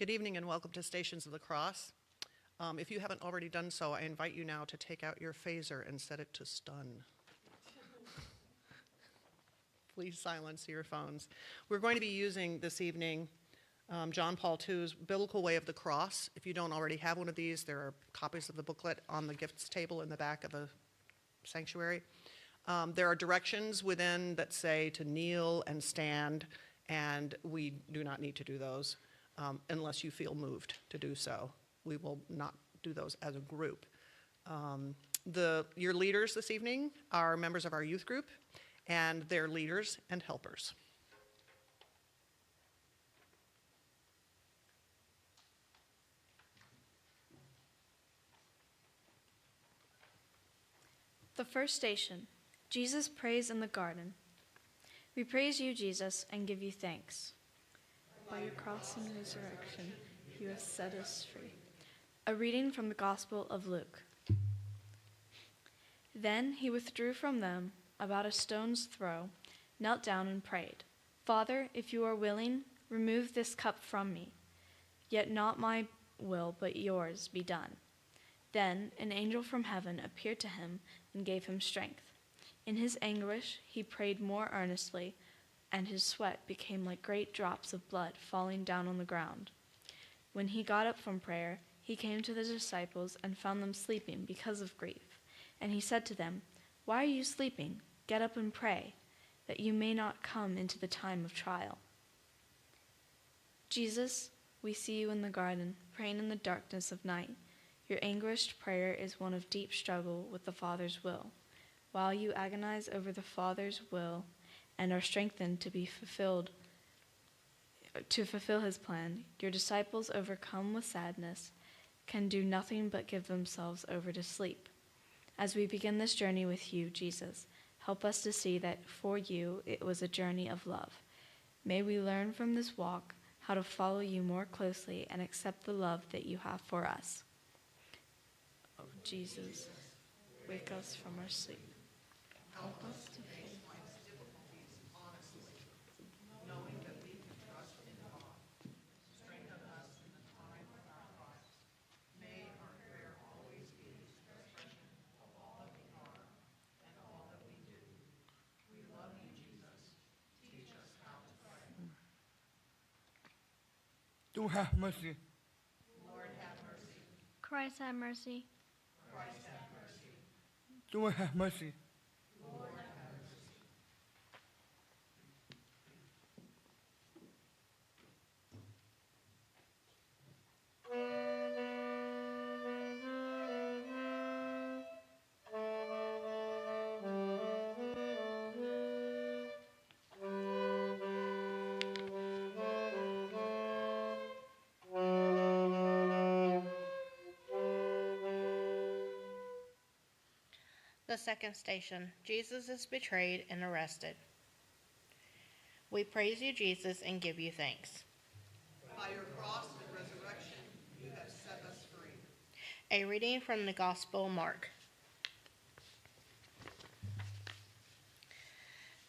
Good evening and welcome to Stations of the Cross. If you haven't already done so, I invite you now to take out your phaser and set it to stun. Please silence your phones. We're going to be using this evening John Paul II's Biblical Way of the Cross. If you don't already have one of these, there are copies of the booklet on the gifts table in the back of the sanctuary. There are directions within that say to kneel and stand, and we do not need to do those unless you feel moved to do so. We will not do those as a group. Your leaders this evening are members of our youth group, and their leaders and helpers. The first station, Jesus prays in the garden. We praise you, Jesus, and give you thanks. By your cross and resurrection, you have set us free. A reading from the Gospel of Luke. Then he withdrew from them about a stone's throw, knelt down and prayed, Father, if you are willing, remove this cup from me. Yet not my will, but yours be done. Then an angel from heaven appeared to him and gave him strength. In his anguish he prayed more earnestly, and his sweat became like great drops of blood falling down on the ground. When he got up from prayer, he came to the disciples and found them sleeping because of grief. And he said to them, Why are you sleeping? Get up and pray, that you may not come into the time of trial. Jesus, we see you in the garden, praying in the darkness of night. Your anguished prayer is one of deep struggle with the Father's will. While you agonize over the Father's will and are strengthened to fulfill his plan, your disciples, overcome with sadness, can do nothing but give themselves over to sleep. As we begin this journey with you, Jesus, help us to see that for you it was a journey of love. May we learn from this walk how to follow you more closely and accept the love that you have for us. Oh, Jesus, wake us from our sleep. Help us to face life's difficulties honestly, knowing that we can trust in God. Strengthen us in the time of our lives. May our prayer always be an expression of all that we are and all that we do. We love you, Jesus. Teach us how to pray. Lord have mercy. Lord have mercy. Christ have mercy. Christ have mercy. Lord have mercy. Lord have mercy. The second station, Jesus is betrayed and arrested. We praise you, Jesus, and give you thanks. By your cross and resurrection, you have set us free. A reading from the Gospel of Mark.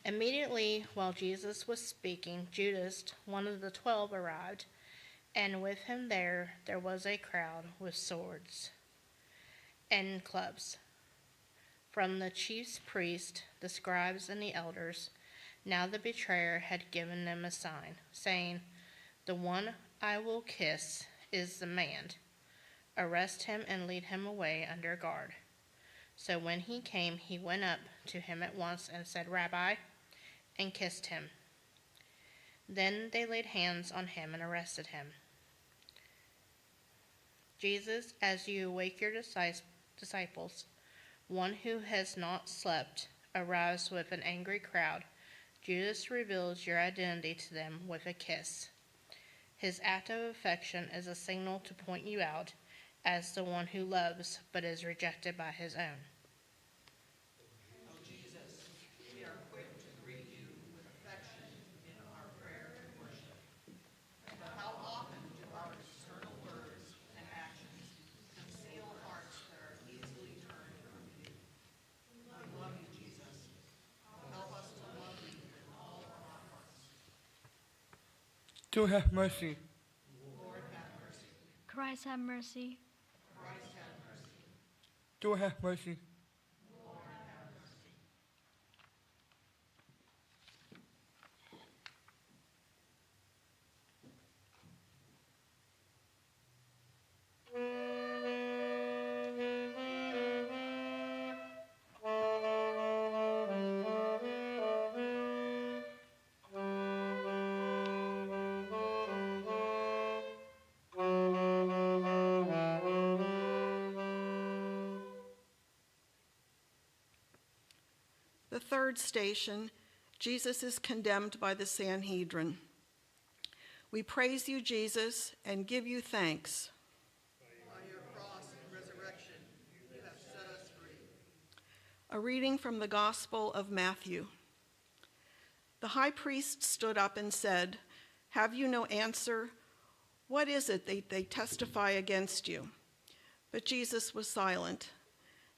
Immediately while Jesus was speaking, Judas, one of the 12, arrived, and with him there was a crowd with swords and clubs. From the chief priests, the scribes, and the elders, now the betrayer had given them a sign, saying, The one I will kiss is the man. Arrest him and lead him away under guard. So when he came, he went up to him at once and said, Rabbi, and kissed him. Then they laid hands on him and arrested him. Jesus, as you awake your disciples, one who has not slept, arrives with an angry crowd. Judas reveals your identity to them with a kiss. His act of affection is a signal to point you out as the one who loves but is rejected by his own. Oh, Jesus, we are quick to greet you with affection in our prayer and worship. But how often do our external words and actions conceal hearts that are easily turned from you? We love you, Jesus. Help us to love you with all of our hearts. Lord have mercy. Lord have Christ have mercy. Lord have mercy. The third station, Jesus is condemned by the Sanhedrin. We praise you, Jesus, and give you thanks. By your cross and resurrection, you have set us free. A reading from the Gospel of Matthew. The high priest stood up and said, "Have you no answer? What is it that they testify against you?" But Jesus was silent.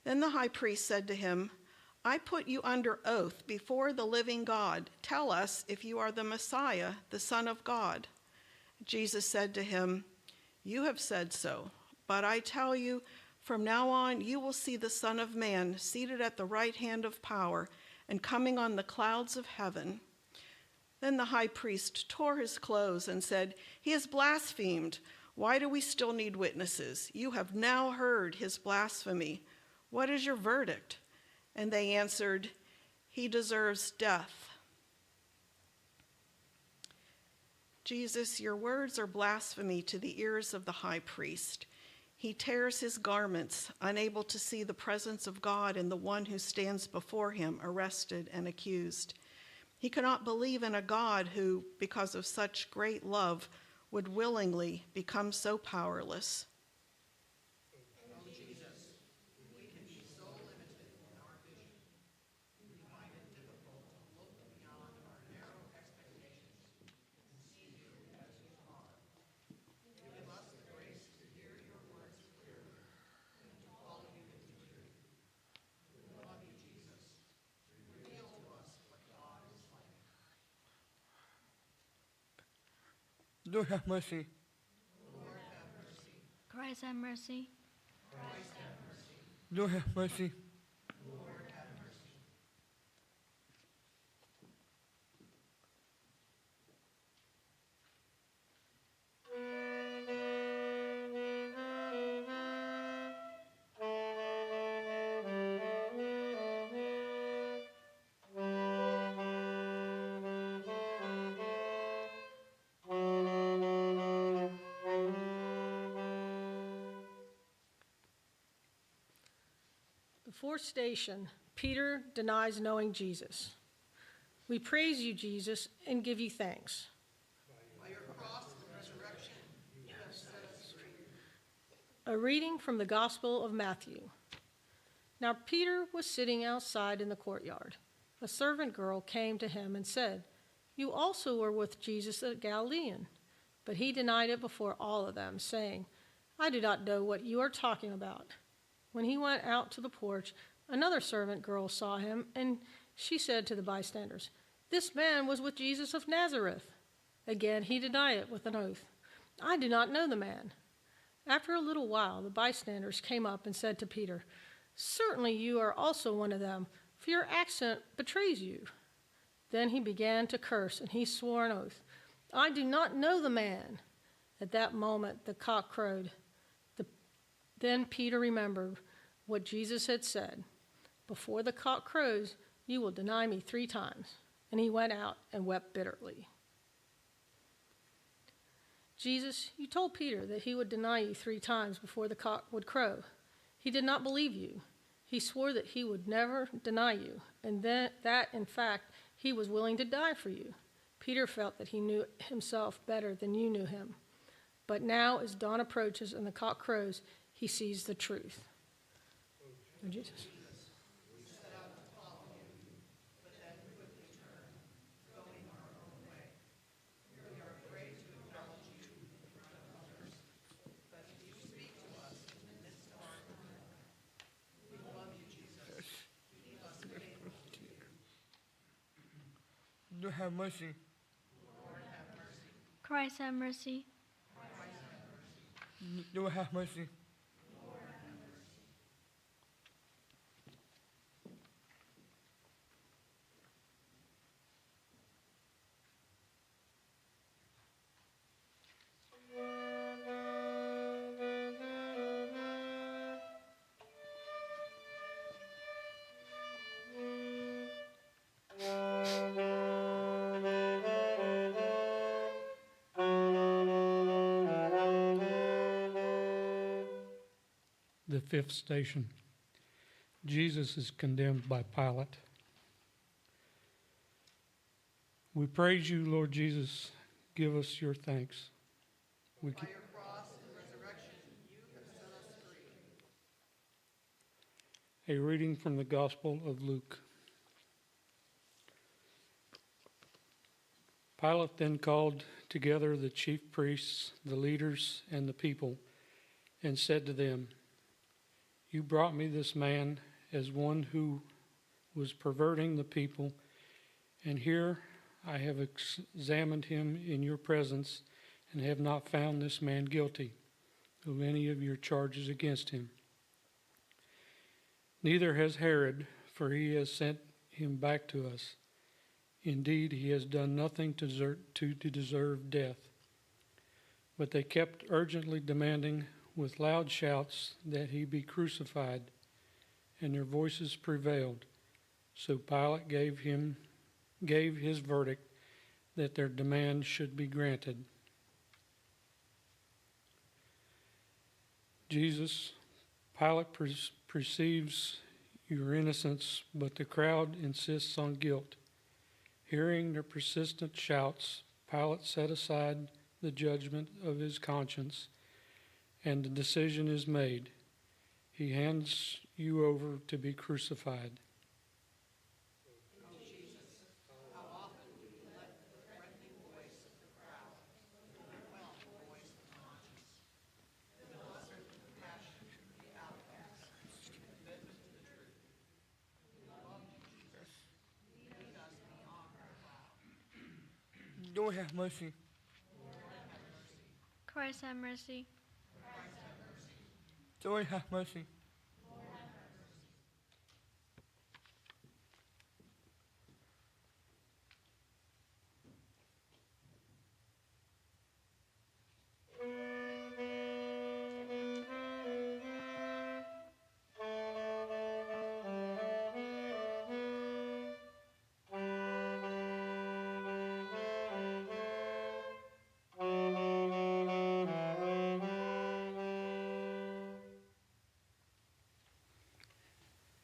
Then the high priest said to him, "I put you under oath before the living God. Tell us if you are the Messiah, the Son of God." Jesus said to him, "You have said so, but I tell you, from now on you will see the Son of Man seated at the right hand of power and coming on the clouds of heaven." Then the high priest tore his clothes and said, "He has blasphemed. Why do we still need witnesses? You have now heard his blasphemy. What is your verdict?" And they answered, "He deserves death." Jesus, your words are blasphemy to the ears of the high priest. He tears his garments, unable to see the presence of God and the one who stands before him, arrested and accused. He cannot believe in a God who, because of such great love, would willingly become so powerless. Lord have mercy. Christ have mercy. Lord have mercy. The fourth station, Peter denies knowing Jesus. We praise you, Jesus, and give you thanks. By your cross and resurrection, you have set us free. A reading from the Gospel of Matthew. Now Peter was sitting outside in the courtyard. A servant girl came to him and said, "You also were with Jesus the Galilean." But he denied it before all of them, saying, "I do not know what you are talking about." When he went out to the porch, another servant girl saw him, and she said to the bystanders, "This man was with Jesus of Nazareth." Again he denied it with an oath, "I do not know the man." After a little while, the bystanders came up and said to Peter, "Certainly you are also one of them, for your accent betrays you." Then he began to curse, and he swore an oath, "I do not know the man." At that moment the cock crowed. Then Peter remembered what Jesus had said, "Before the cock crows, you will deny me 3 times." And he went out and wept bitterly. Jesus, you told Peter that he would deny you 3 times before the cock would crow. He did not believe you. He swore that he would never deny you, and that, in fact, he was willing to die for you. Peter felt that he knew himself better than you knew him. But now, as dawn approaches and the cock crows, he sees the truth. Oh, Jesus. Lord have mercy. Christ have mercy. Lord have mercy. The fifth station. Jesus is condemned by Pilate. We praise you, Lord Jesus. Give us your thanks. We By your cross and resurrection, you have set us free. A reading from the Gospel of Luke. Pilate then called together the chief priests, the leaders, and the people, and said to them, "You brought me this man as one who was perverting the people, and here I have examined him in your presence and have not found this man guilty of any of your charges against him. Neither has Herod, for he has sent him back to us. Indeed, he has done nothing to deserve death." But they kept urgently demanding with loud shouts that he be crucified, and their voices prevailed. So Pilate gave his verdict that their demand should be granted. Jesus, Pilate perceives your innocence, but the crowd insists on guilt. Hearing their persistent shouts, Pilate set aside the judgment of his conscience, and the decision is made. He hands you over to be crucified. Lord have mercy. Christ have mercy. Lord have mercy.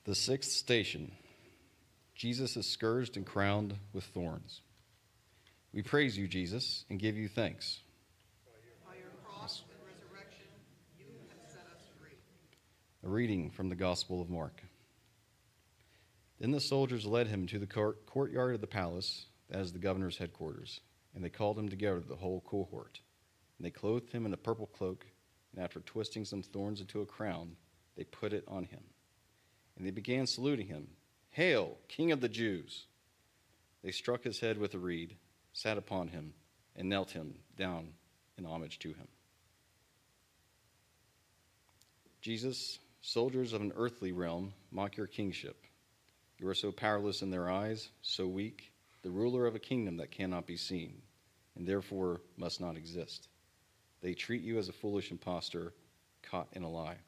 The sixth station. Jesus is scourged and crowned with thorns. We praise you, Jesus, and give you thanks. By your cross and resurrection, you have set us free. A reading from the Gospel of Mark. Then the soldiers led him to the courtyard of the palace, that is the governor's headquarters, and they called him together, the whole cohort. And they clothed him in a purple cloak, and after twisting some thorns into a crown, they put it on him. And they began saluting him, "Hail, King of the Jews!" They struck his head with a reed, sat upon him, and knelt him down in homage to him. Jesus, soldiers of an earthly realm, mock your kingship. You are so powerless in their eyes, so weak, the ruler of a kingdom that cannot be seen, and therefore must not exist. They treat you as a foolish impostor caught in a lie.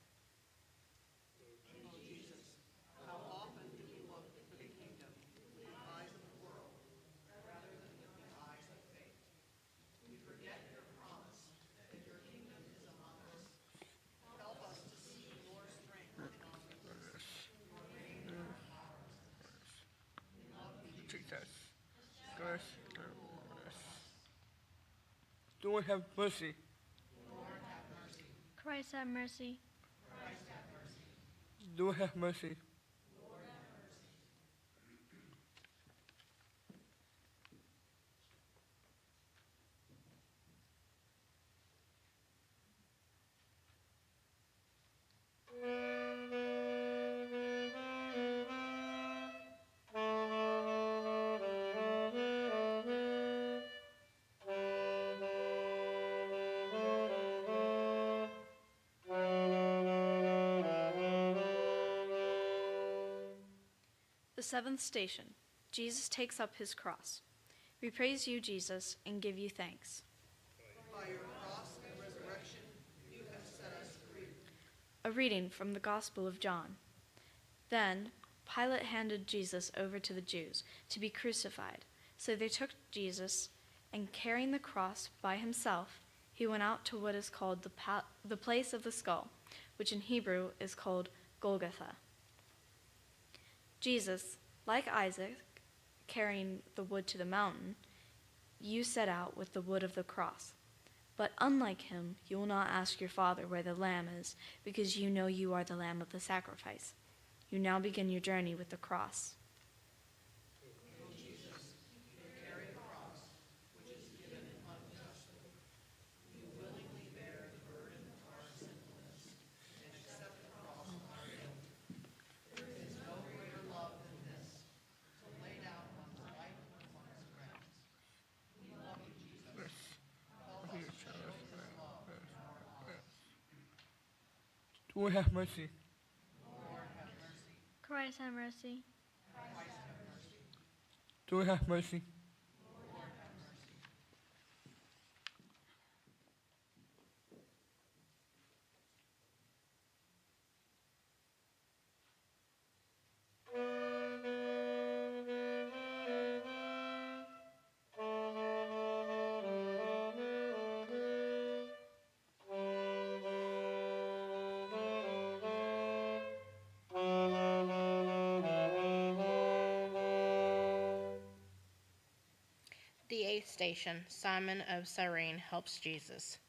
Jesus. Christ. Lord have mercy. Christ have mercy. Lord have mercy. seventh station. Jesus takes up his cross. We praise you, Jesus, and give you thanks. By your cross and resurrection, you have set us free. A reading from the Gospel of John. Then Pilate handed Jesus over to the Jews to be crucified. So they took Jesus, and carrying the cross by himself, he went out to what is called the place of the skull, which in Hebrew is called Golgotha. Jesus, like Isaac, carrying the wood to the mountain, you set out with the wood of the cross. But unlike him, you will not ask your Father where the lamb is, because you know you are the lamb of the sacrifice. You now begin your journey with the cross. Lord have mercy. Christ have mercy. Lord have mercy. The eighth station, Simon of Cyrene helps Jesus.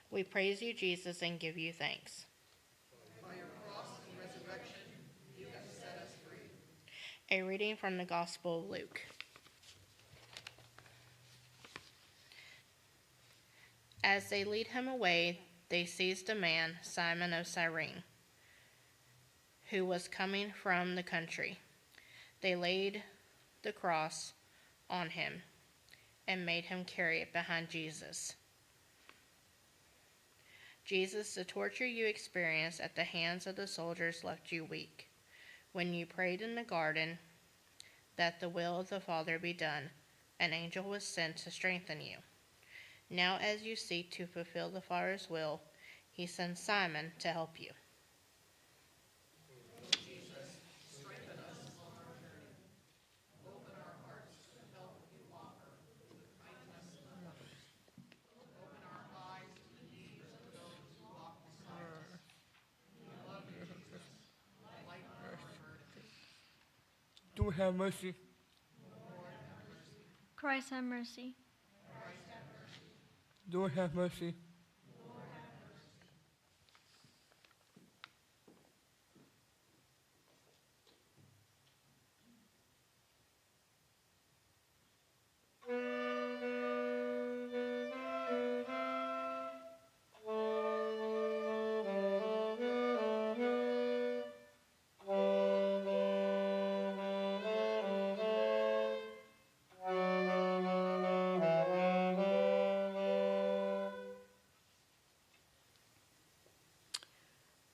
We praise you, Jesus, and give you thanks. By your cross and resurrection, you have set us free. A reading from the Gospel of Luke. As they lead him away, they seized a man, Simon of Cyrene, who was coming from the country. They laid the cross on him and made him carry it behind Jesus. Jesus, the torture you experienced at the hands of the soldiers left you weak. When you prayed in the garden that the will of the Father be done, an angel was sent to strengthen you. Now as you seek to fulfill the Father's will, he sends Simon to help you. Lord have mercy. Christ have mercy. Lord have mercy.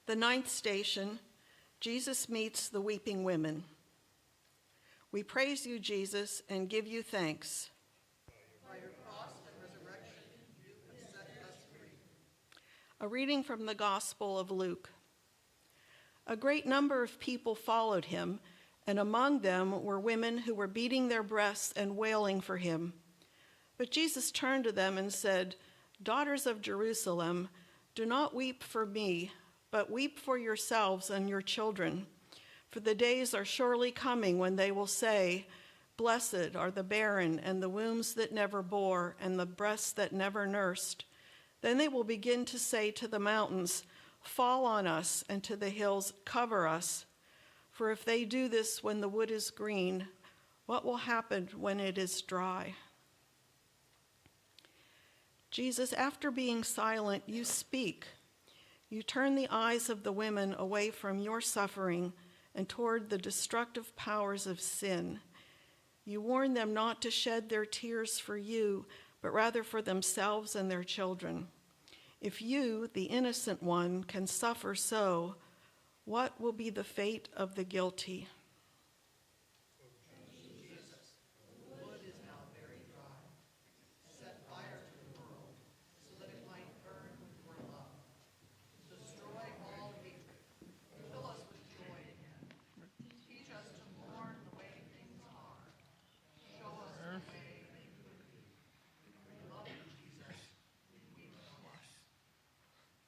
The ninth station, Jesus meets the weeping women. We praise you, Jesus, and give you thanks. By your cross and resurrection, you have set us free. A reading from the Gospel of Luke. A great number of people followed him, and among them were women who were beating their breasts and wailing for him. But Jesus turned to them and said, "Daughters of Jerusalem, do not weep for me, but weep for yourselves and your children. For the days are surely coming when they will say, 'Blessed are the barren and the wombs that never bore and the breasts that never nursed.' Then they will begin to say to the mountains, 'Fall on us,' and to the hills, 'Cover us.' For if they do this when the wood is green, what will happen when it is dry?" Jesus, after being silent, you speak. You turn the eyes of the women away from your suffering and toward the destructive powers of sin. You warn them not to shed their tears for you, but rather for themselves and their children. If you, the innocent one, can suffer so, what will be the fate of the guilty?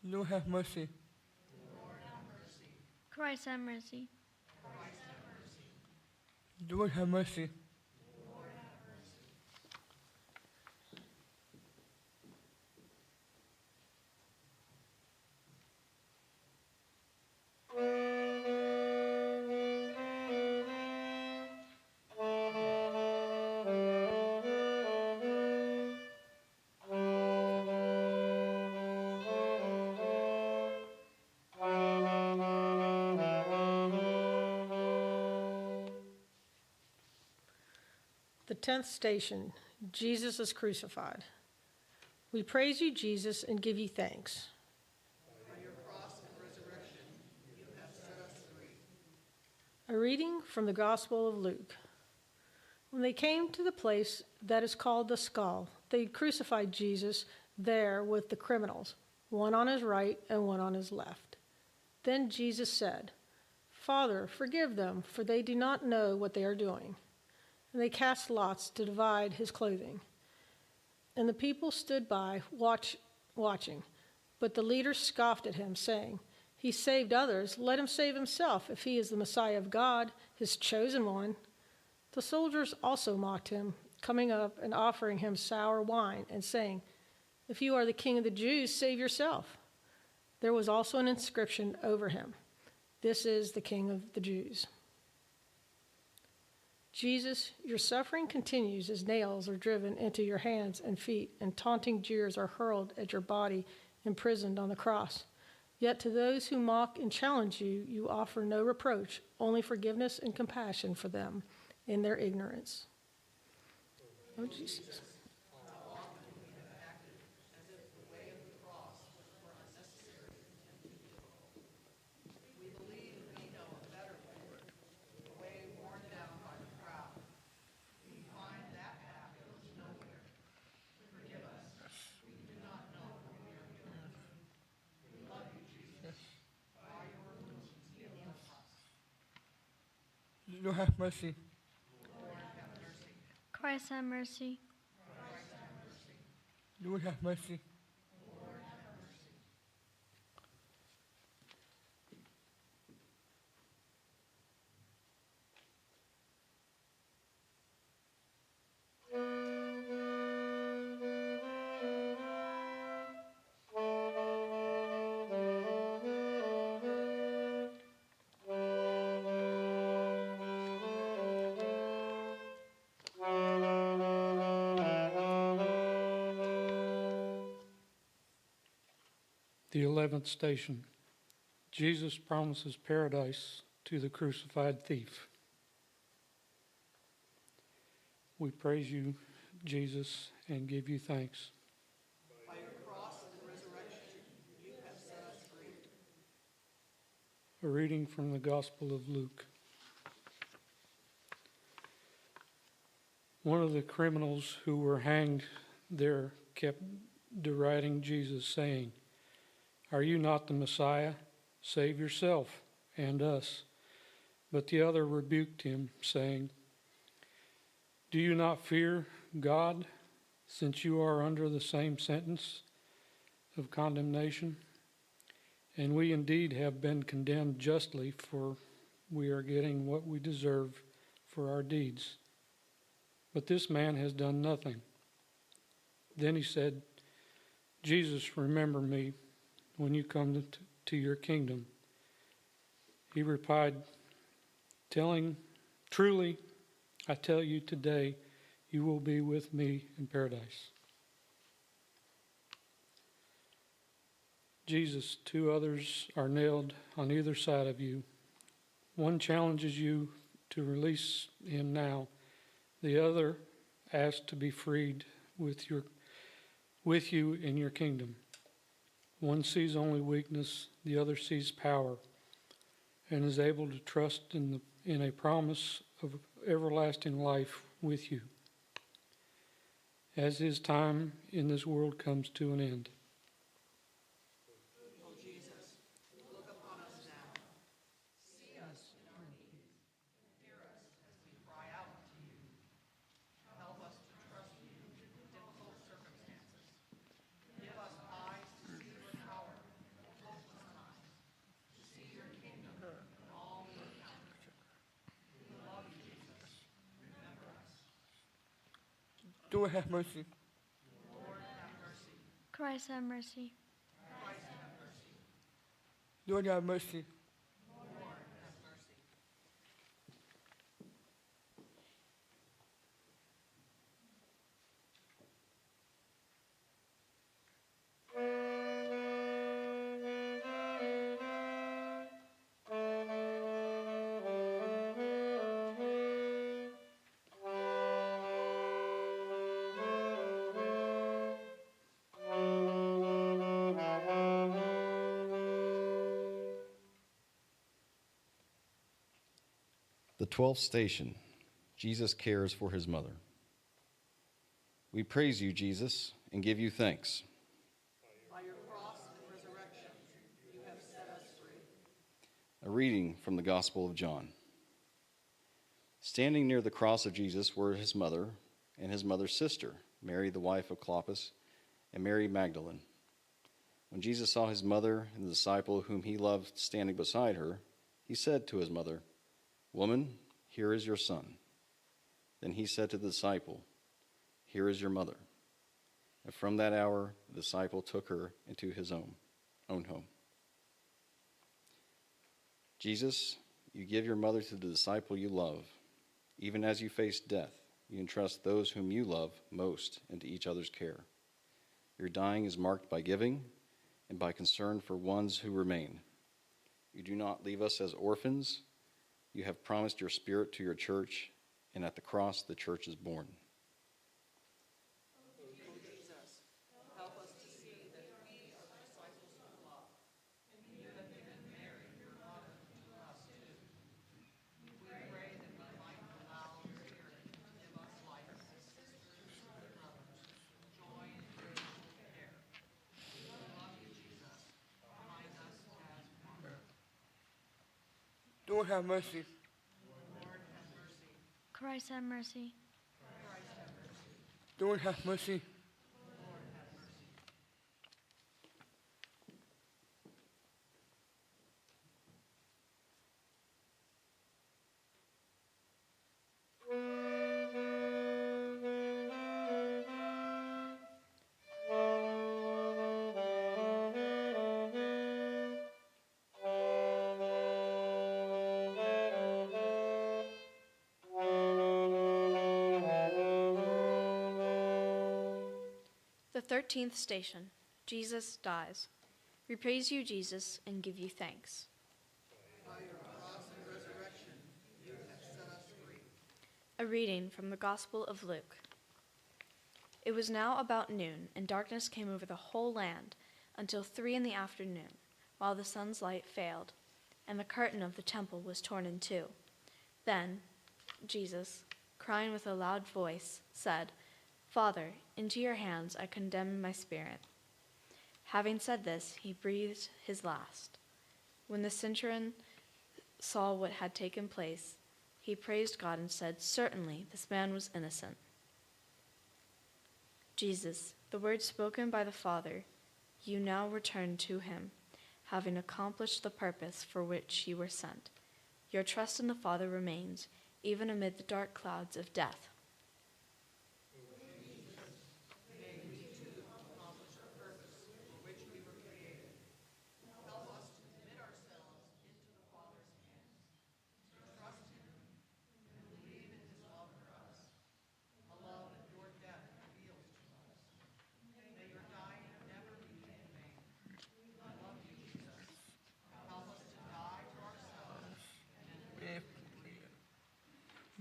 Lord have mercy. Christ have mercy. Lord have mercy. The 10th station, Jesus is crucified. We praise you, Jesus, and give you thanks. A reading from the Gospel of Luke. When they came to the place that is called the Skull, they crucified Jesus there with the criminals, one on his right and one on his left. Then Jesus said, "Father, forgive them, for they do not know what they are doing." And they cast lots to divide his clothing. And the people stood by, watching. But the leaders scoffed at him, saying, "He saved others, let him save himself, if he is the Messiah of God, his chosen one." The soldiers also mocked him, coming up and offering him sour wine, and saying, "If you are the king of the Jews, save yourself." There was also an inscription over him, "This is the King of the Jews." Jesus, your suffering continues as nails are driven into your hands and feet, and taunting jeers are hurled at your body, imprisoned on the cross. Yet to those who mock and challenge you, you offer no reproach, only forgiveness and compassion for them in their ignorance. Oh, Jesus. Lord have mercy. Christ have mercy. Lord have mercy. The 11th station. Jesus promises paradise to the crucified thief. We praise you, Jesus, and give you thanks. By your cross and resurrection, you have set us free. A reading from the Gospel of Luke. One of the criminals who were hanged there kept deriding Jesus, saying, "Are you not the Messiah? Save yourself and us." But the other rebuked him, saying, "Do you not fear God, since you are under the same sentence of condemnation? And we indeed have been condemned justly, for we are getting what we deserve for our deeds. But this man has done nothing." Then he said, "Jesus, remember me when you come to your kingdom." He replied, "Truly, I tell you today, you will be with me in paradise." Jesus, two others are nailed on either side of you. One challenges you to release him now. The other asks to be freed with you in your kingdom. One sees only weakness, the other sees power, and is able to trust in a promise of everlasting life with you, as his time in this world comes to an end. Oh, Jesus, look upon us now. See us in our needs. Hear us as we cry out to you. Help us to trust you in difficult circumstances. Give us eyes to see your power Lord have mercy. Christ have mercy. Lord have mercy. The 12th station, Jesus cares for his mother. We praise you, Jesus, and give you thanks. By your cross and resurrection, you have set us free. A reading from the Gospel of John. Standing near the cross of Jesus were his mother and his mother's sister, Mary, the wife of Clopas, and Mary Magdalene. When Jesus saw his mother and the disciple whom he loved standing beside her, he said to his mother, "Woman, here is your son." Then he said to the disciple, "Here is your mother." And from that hour, the disciple took her into his own home. Jesus, you give your mother to the disciple you love. Even as you face death, you entrust those whom you love most into each other's care. Your dying is marked by giving and by concern for ones who remain. You do not leave us as orphans. You have promised your Spirit to your church, and at the cross the church is born. Lord have mercy. Christ have mercy. Lord have mercy. The 13th station, Jesus dies. We praise you, Jesus, and give you thanks. By your cross and resurrection, you have set us free. A reading from the Gospel of Luke. It was now about noon, and darkness came over the whole land until 3 p.m, while the sun's light failed, and the curtain of the temple was torn in two. Then Jesus, crying with a loud voice, said, "Father, into your hands I condemn my spirit." Having said this, he breathed his last. When the centurion saw what had taken place, he praised God and said, "Certainly this man was innocent." Jesus, the word spoken by the Father, you now return to him, having accomplished the purpose for which you were sent. Your trust in the Father remains, even amid the dark clouds of death.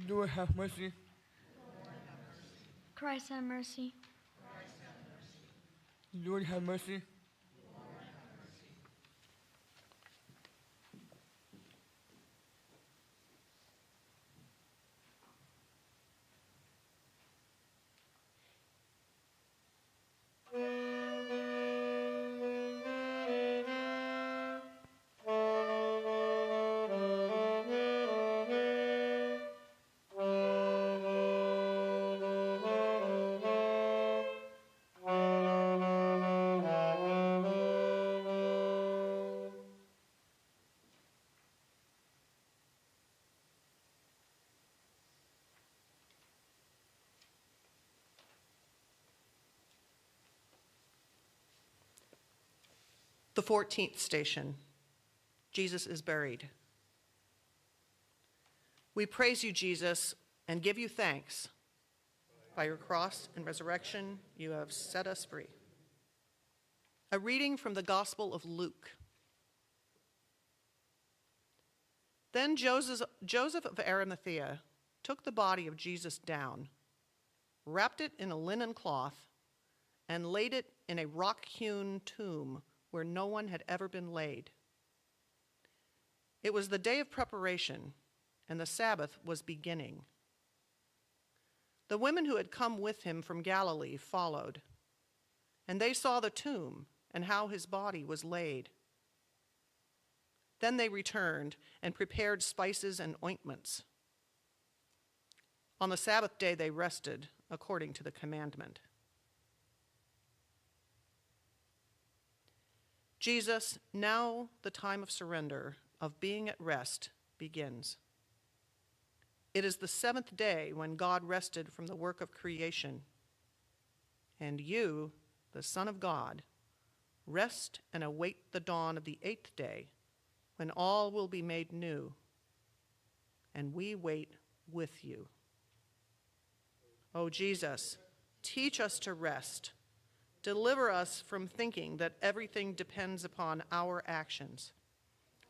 Lord have mercy. Christ have mercy. Lord have mercy. The 14th station, Jesus is buried. We praise you, Jesus, and give you thanks. By your cross and resurrection, you have set us free. A reading from the Gospel of Luke. Then Joseph of Arimathea took the body of Jesus down, wrapped it in a linen cloth, and laid it in a rock-hewn tomb where no one had ever been laid. It was the day of preparation, and the Sabbath was beginning. The women who had come with him from Galilee followed, and they saw the tomb and how his body was laid. Then they returned and prepared spices and ointments. On the Sabbath day they rested according to the commandment. Jesus, now the time of surrender, of being at rest, begins. It is the seventh day when God rested from the work of creation. And you, the Son of God, rest and await the dawn of the eighth day, when all will be made new. And we wait with you. O Jesus, teach us to rest. Deliver us from thinking that everything depends upon our actions.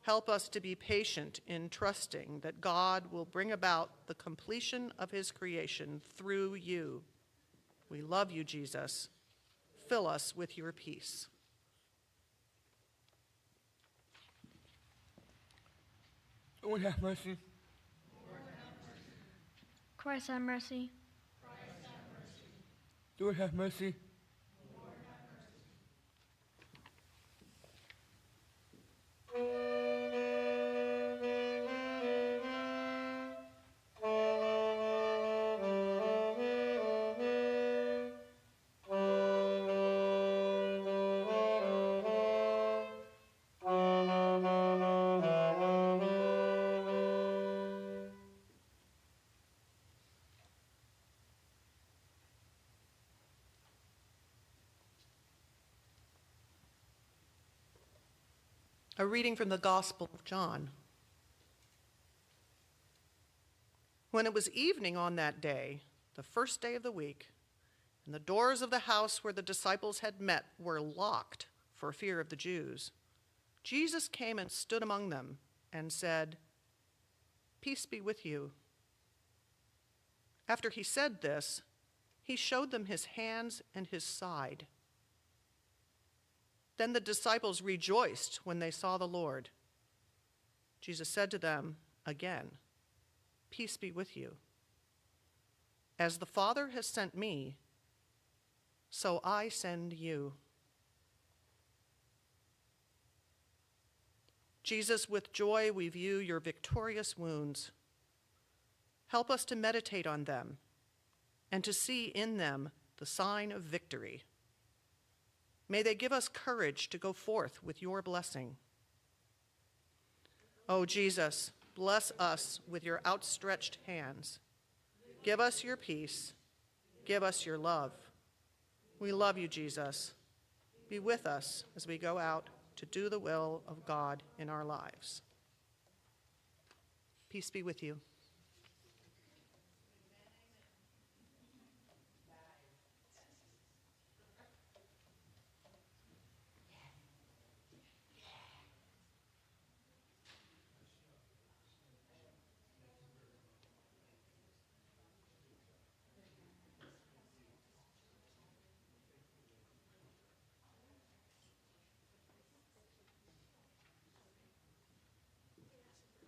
Help us to be patient in trusting that God will bring about the completion of his creation through you. We love you, Jesus. Fill us with your peace. Lord have mercy. Christ have mercy. Lord have mercy. A reading from the Gospel of John. When it was evening on that day, the first day of the week, and the doors of the house where the disciples had met were locked for fear of the Jews, Jesus came and stood among them and said, "Peace be with you." After he said this, he showed them his hands and his side. Then the disciples rejoiced when they saw the Lord. Jesus said to them again, "Peace be with you. As the Father has sent me, so I send you." Jesus, with joy we view your victorious wounds. Help us to meditate on them and to see in them the sign of victory. May they give us courage to go forth with your blessing. O Jesus, bless us with your outstretched hands. Give us your peace. Give us your love. We love you, Jesus. Be with us as we go out to do the will of God in our lives. Peace be with you.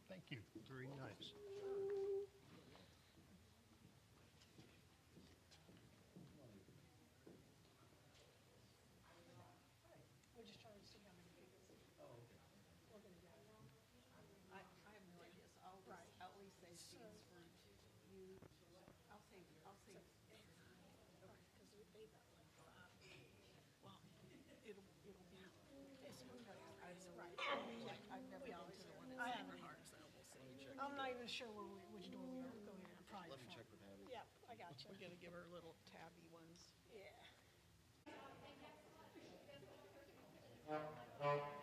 Thank you. Very nice. I'm not even sure which door we are going in. Probably Let me check with Abby. Yep, I got you. We're going to give her little tabby ones. Yeah.